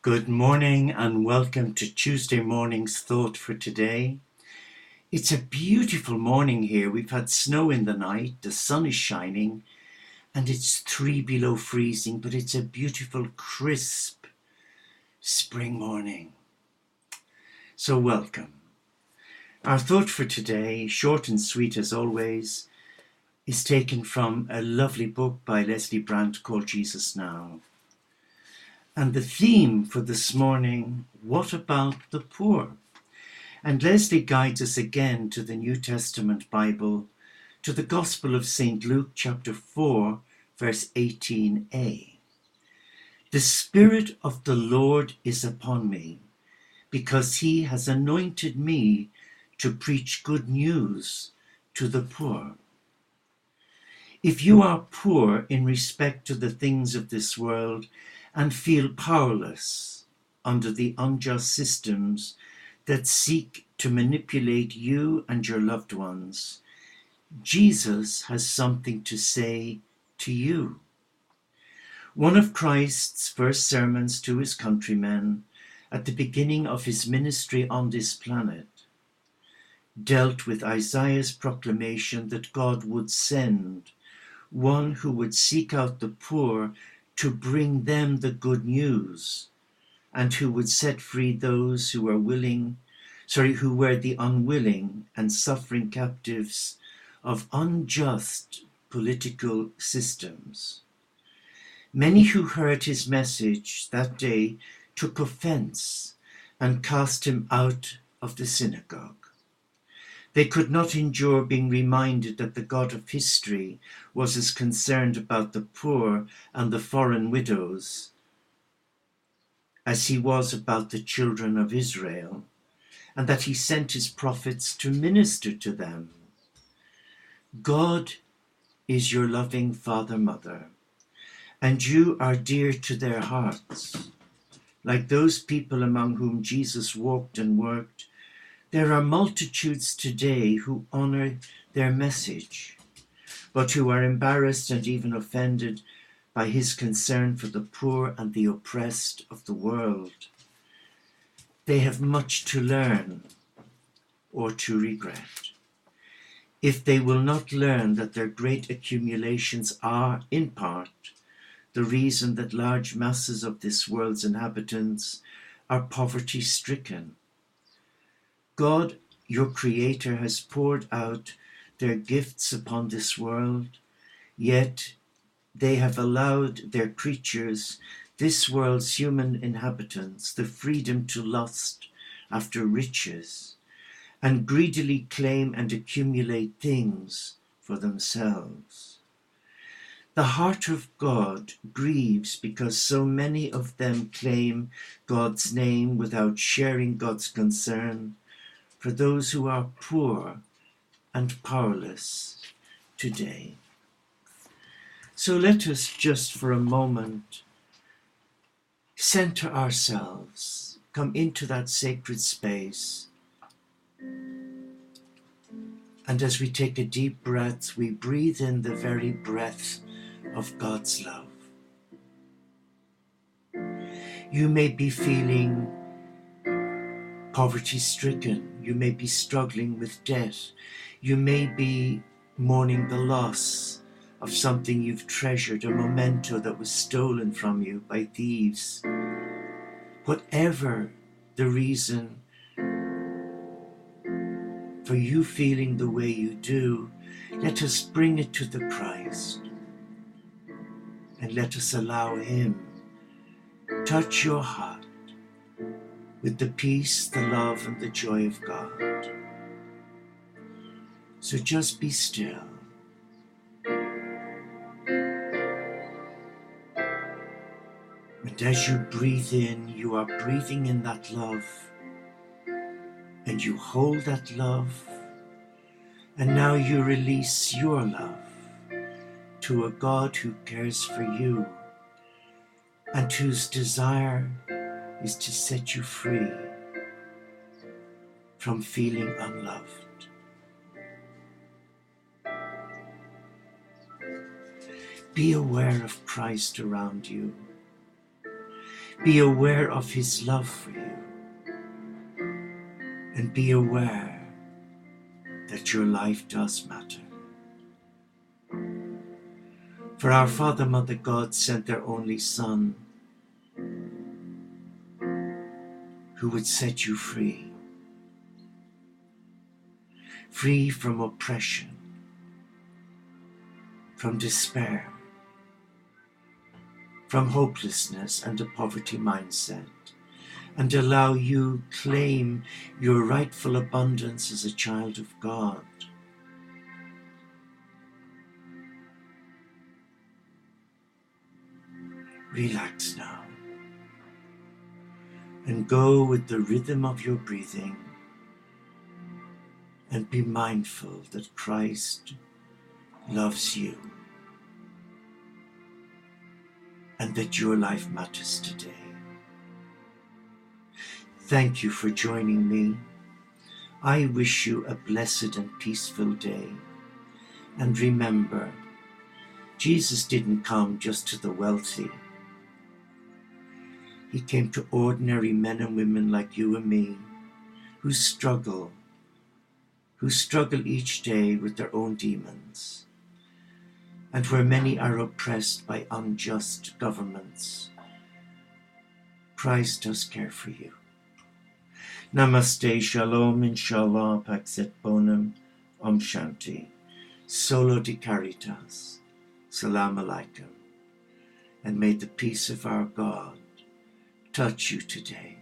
Good morning and welcome to Tuesday morning's thought for today. It's a beautiful morning here. We've had snow in the night, the sun is shining, and it's 3 below freezing, but it's a beautiful, crisp spring morning. So welcome. Our thought for today, short and sweet as always, is taken from a lovely book by Leslie Brandt called Jesus Now. And the theme for this morning, what about the poor? And Leslie guides us again to the New Testament Bible, to the Gospel of St. Luke chapter 4, verse 18a. The Spirit of the Lord is upon me, because he has anointed me to preach good news to the poor. If you are poor in respect to the things of this world, and feel powerless under the unjust systems that seek to manipulate you and your loved ones, Jesus has something to say to you. One of Christ's first sermons to his countrymen at the beginning of his ministry on this planet dealt with Isaiah's proclamation that God would send one who would seek out the poor to bring them the good news, and who would set free those who were who were the unwilling and suffering captives of unjust political systems. Many who heard his message that day took offense and cast him out of the synagogue. They could not endure being reminded that the God of history was as concerned about the poor and the foreign widows as he was about the children of Israel, and that he sent his prophets to minister to them. God is your loving Father, Mother, and you are dear to their hearts. Like those people among whom Jesus walked and worked, there are multitudes today who honor their message, but who are embarrassed and even offended by his concern for the poor and the oppressed of the world. They have much to learn or to regret. If they will not learn that their great accumulations are, in part, the reason that large masses of this world's inhabitants are poverty-stricken. God, your Creator, has poured out their gifts upon this world, yet they have allowed their creatures, this world's human inhabitants, the freedom to lust after riches and greedily claim and accumulate things for themselves. The heart of God grieves because so many of them claim God's name without sharing God's concern for those who are poor and powerless today. So let us just for a moment center ourselves, come into that sacred space, and as we take a deep breath, we breathe in the very breath of God's love. You may be feeling poverty-stricken. You may be struggling with debt. You may be mourning the loss of something you've treasured, a memento that was stolen from you by thieves. Whatever the reason for you feeling the way you do, let us bring it to the Christ and let us allow him touch your heart with the peace, the love, and the joy of God. So just be still. And as you breathe in, you are breathing in that love, and you hold that love, and now you release your love to a God who cares for you and whose desire is to set you free from feeling unloved. Be aware of Christ around you. Be aware of his love for you. And be aware that your life does matter. For our Father, Mother God sent their only Son, who would set you free. Free from oppression, from despair, from hopelessness and a poverty mindset, and allow you claim your rightful abundance as a child of God. Relax now and go with the rhythm of your breathing, and be mindful that Christ loves you and that your life matters today. Thank you for joining me. I wish you a blessed and peaceful day. And remember, Jesus didn't come just to the wealthy. He came to ordinary men and women like you and me, who struggle each day with their own demons, and where many are oppressed by unjust governments. Christ does care for you. Namaste, Shalom, Inshallah, Pax et Bonum, OmShanti, Solo de Caritas, Salam Alaikum, and may the peace of our God touch you today.